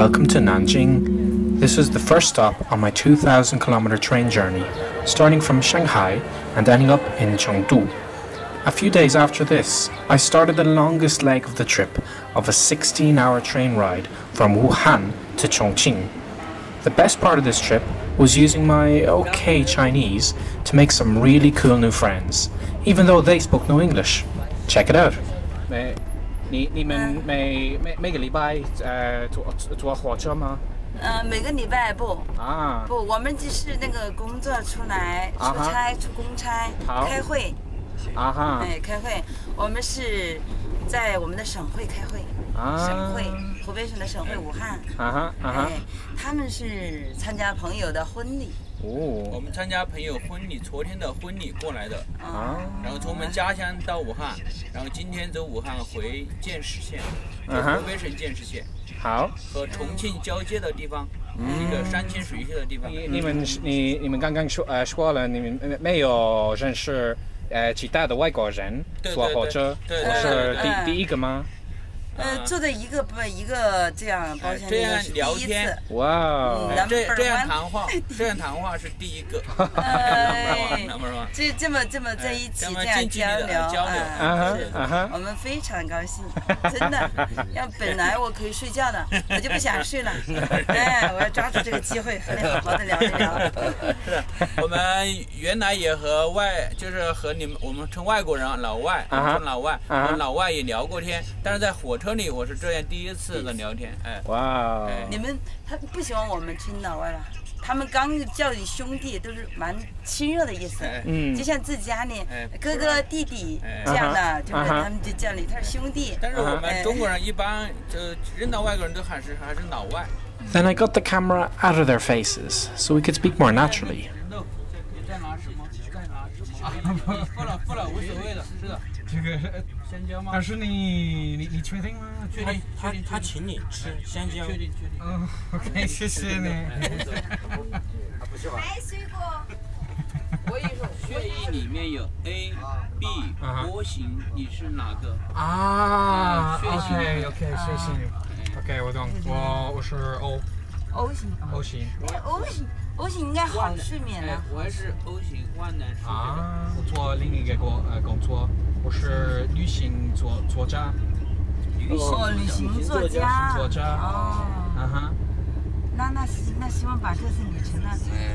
welcome to Nanjing. This is the first stop on my 2,000-kilometer train journey, starting from Shanghai and ending up in Chengdu. A few days after this, I started the longest leg of the trip of a 16-hour train ride from Wuhan to Chongqing. The best part of this trip was using my okay Chinese to make some really cool new friends, even though they spoke no English. Check it out. 你们每个礼拜坐火车吗？每个礼拜不啊不，我们就是那个工作出来出差出公差开会啊哈，哎开会，我们是在我们的省会开会，省会湖北省的省会武汉哎，他们是参加朋友的婚礼。哦，我们参加朋友婚礼，昨天的婚礼过来的，然后从我们家乡到武汉，然后今天走武汉回建石县，湖北省建石县，好，和重庆交接的地方，一个山清水秀的地方。你们刚刚说了，你们没有认识其他的外国人坐火车，我是第一个吗？坐的一个这样包厢，这样聊天，哇，这样谈话是第一个，这么在一起这样交流，我们非常高兴，真的。要本来我可以睡觉的，我就不想睡了，哎，我要抓住这个机会和你好好的聊一聊。是，我们原来也和就是和我们称外国人老外，称老外，和老外也聊过天，但是在火车里我是这样第一次的聊天，哎，哇，你们他不喜欢我们称老外了，他们刚叫你兄弟都是蛮亲热的意思，就像自家里哥哥弟弟这样的，就是他们就叫你他是兄弟。但是我们中国人一般就认到外国人都还是老外。Then I got the camera out of their faces, so we could speak more naturally. 再拿什么？不了，无所谓的，是的。这个香蕉吗？但是你确定吗？确定。他请你吃香蕉。确定。哦 ，OK， 谢谢你。来水果。我跟你说，血液里面有 A、B 波形，你是哪个？啊 ，OK， 谢谢你。OK， 我懂，我是 O 型。O 型应该好睡眠了。我也是 O 型，万能睡眠。啊，我做另一个工作，我是旅行作家。旅行作家。哦。那希望把这次旅程呢，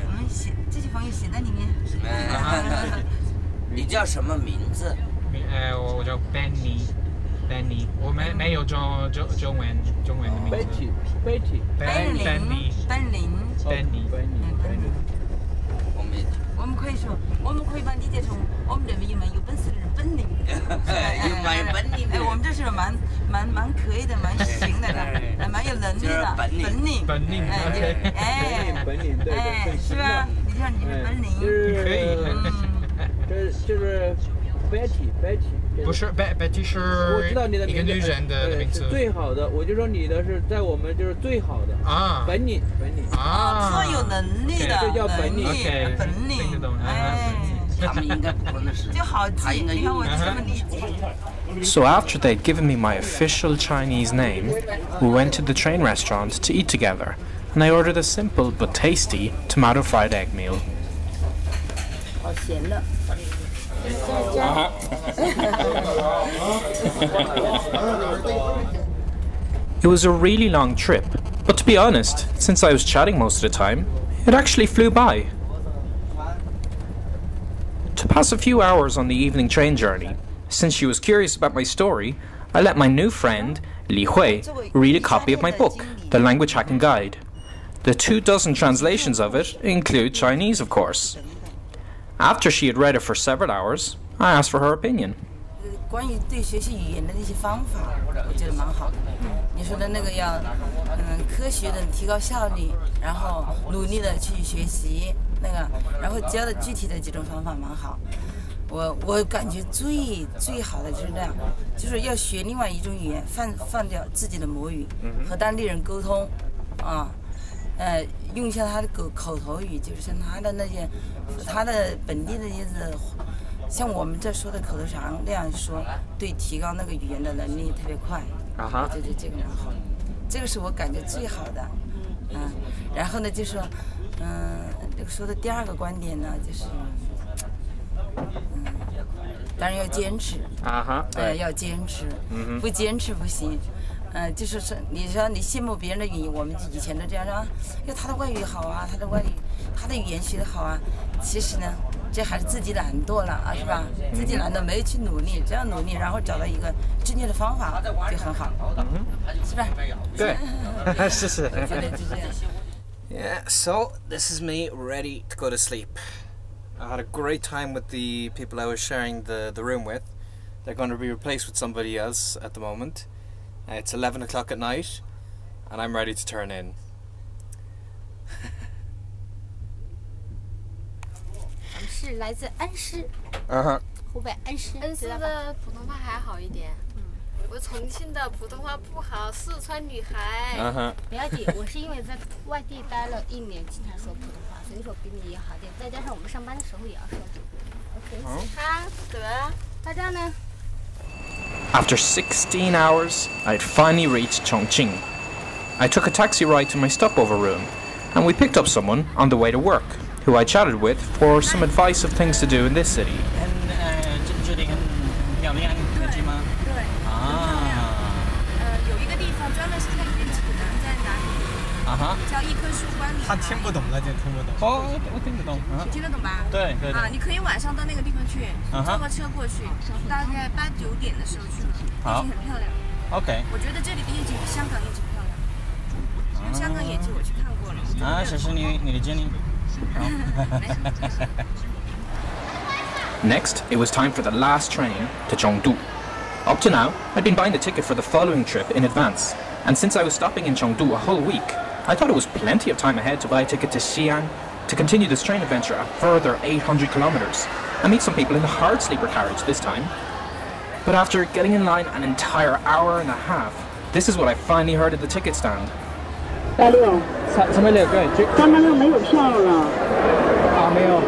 我们这些朋友写在里面。你叫什么名字？我叫 Benny， 我没有中文的名字。Benny。我们可以说，我们可以把理解成我们认为有本事的人本领。有本领。哎，我们这是蛮可以的，蛮行的，蛮有能力的。本领。哎，是吧？你看你的本领。可以。就是 Betty。不是 Betty 是我知道你的一个女人的名字。最好的，我就说你的是在我们就是最好的啊，本领啊，特有能力的，这叫本领，本领，哎，他们应该不可能是，就好记，你看我这么理解。So after they'd given me my official Chinese name, we went to the train restaurant to eat together, and I ordered a simple but tasty tomato fried egg meal. 好咸的。It was a really long trip, but to be honest, since I was chatting most of the time, it actually flew by. To pass a few hours on the evening train journey, since she was curious about my story, I let my new friend, Li Hui, read a copy of my book, The Language Hacking Guide. The 24 translations of it include Chinese, of course. After she had read it for several hours, I asked for her opinion. 关于对学习语言的那些方法，我觉得蛮好的。你说的那个要，科学的提高效率，然后努力的去学习那个，然后教的具体的几种方法蛮好。我感觉最好的就是这样，就是要学另外一种语言，放掉自己的母语，和当地人沟通，啊。用一下他的口头语，就是像他的那些，他的本地的一些像我们这说的口头禅那样说，对提高那个语言的能力特别快。我觉得这个蛮好。这个是我感觉最好的。然后呢，就说，这个说的第二个观点呢，就是，当然要坚持。要坚持，不坚持不行。就是说，你说你羡慕别人的语言，我们以前都这样说，因为他的外语好啊，他的语言学得好啊。其实呢，这还是自己懒惰了啊，是吧？自己懒惰，没有去努力，这样努力，然后找到一个正确的方法，就很好，是吧？对，是是。我觉得就这样。Yeah, so this is me ready to go to sleep. I had a great time with the people I was sharing the room with. They're going to be replaced with somebody else at the moment. It's 11 o'clock at night, and I'm ready to turn in. 我们是来自恩施，湖北恩施。恩施的普通话还好一点。我重庆的普通话不好，四川女孩。了解，我是因为在外地待了1年，经常说普通话，所以说比你也好点。再加上我们上班的时候也要说。OK。好的，大家呢？ After 16 hours, I had finally reached Chongqing. I took a taxi ride to my stopover room, and we picked up someone on the way to work, who I chatted with for some advice of things to do in this city. 叫一棵树观礼。他听不懂了就听不懂。哦，我听得懂。听得懂吧？对对。你可以晚上到那个地方去，坐个车过去，大概8、9点的时候去了，夜景很漂亮。OK。我觉得这里的夜景比香港夜景漂亮。香港夜景我去看过了。谢谢你的建议。Next, it was time for the last train to Chengdu. Up to now, I'd been buying the ticket for the following trip in advance, and since I was stopping in Chengdu a whole week, I thought it was plenty of time ahead to buy a ticket to Xi'an, to continue this train adventure a further 800 kilometers, and meet some people in the hard sleeper carriage this time. But after getting in line an entire hour and a half, this is what I finally heard at the ticket stand. 86，什么6个？386没有票了。没有。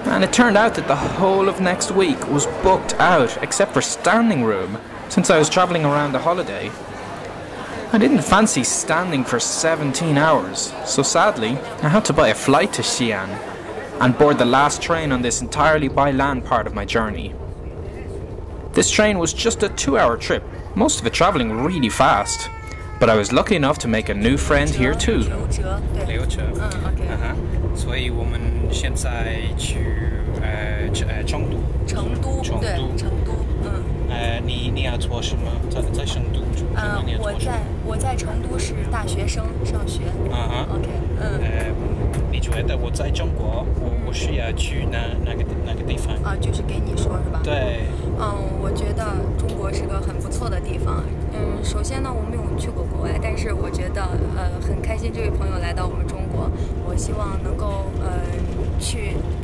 And it turned out that the whole of next week was booked out, except for standing room, since I was travelling around the holiday. I didn't fancy standing for 17 hours, so sadly, I had to buy a flight to Xi'an, and board the last train on this entirely by land part of my journey. This train was just a 2-hour trip, most of it travelling really fast, but I was lucky enough to make a new friend here too. 刘哲，所以我们现在去成都。你要做什么？在成都？我在成都是大学生上学。OK。你觉得我在中国，我需要去哪个地方？就是给你说是吧？对。我觉得中国是个很不错的地方。首先呢，我没有去过国外，但是我觉得很开心，这位朋友来到我们中国。我希望能够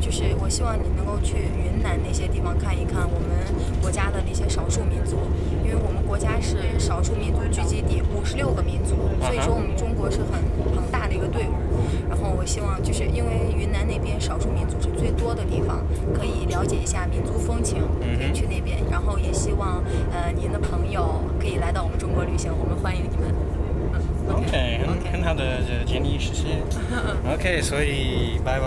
就是我希望你能够去云南那些地方看一看我们国家的那些少数民族，因为我们国家是少数民族聚集地，56个民族，所以说我们中国是很庞大的一个队伍。然后我希望就是因为云南那边少数民族是最多的地方，可以了解一下民族风情，可以去那边。然后也希望您的朋友可以来到我们中国旅行，我们欢迎你们。OK， 很好的建议，谢谢。OK， 所以拜拜。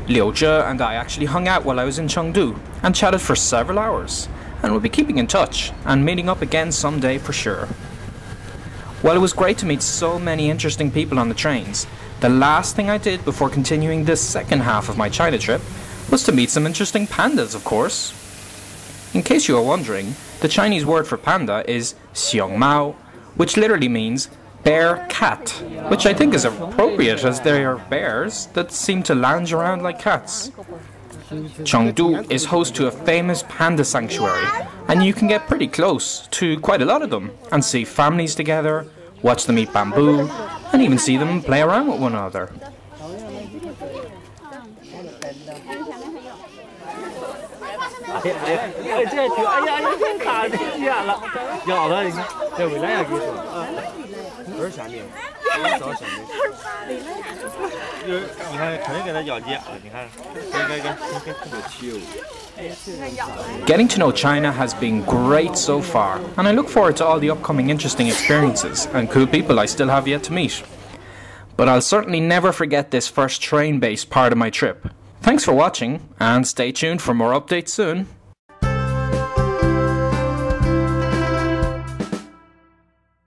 Liu Zhe and I actually hung out while I was in Chengdu and chatted for several hours, and we'll be keeping in touch and meeting up again someday for sure. While it was great to meet so many interesting people on the trains, the last thing I did before continuing this second half of my China trip was to meet some interesting pandas, of course. In case you are wondering, the Chinese word for panda is xiongmao, which literally means bear cat, which I think is appropriate as they are bears that seem to lounge around like cats. Chengdu is host to a famous panda sanctuary, and you can get pretty close to quite a lot of them and see families together, watch them eat bamboo, and even see them play around with one another. 这挺，哎呀，这卡进眼了，咬了，你看，这回来呀，给你说，多少钱的？多少钱的？就是你看，肯定给它咬急眼了，你看，Getting to know China has been great so far, and I look forward to all the upcoming interesting experiences and cool people I still have yet to meet. But I'll certainly never forget this first train-based part of my trip. Thanks for watching, and stay tuned for more updates soon.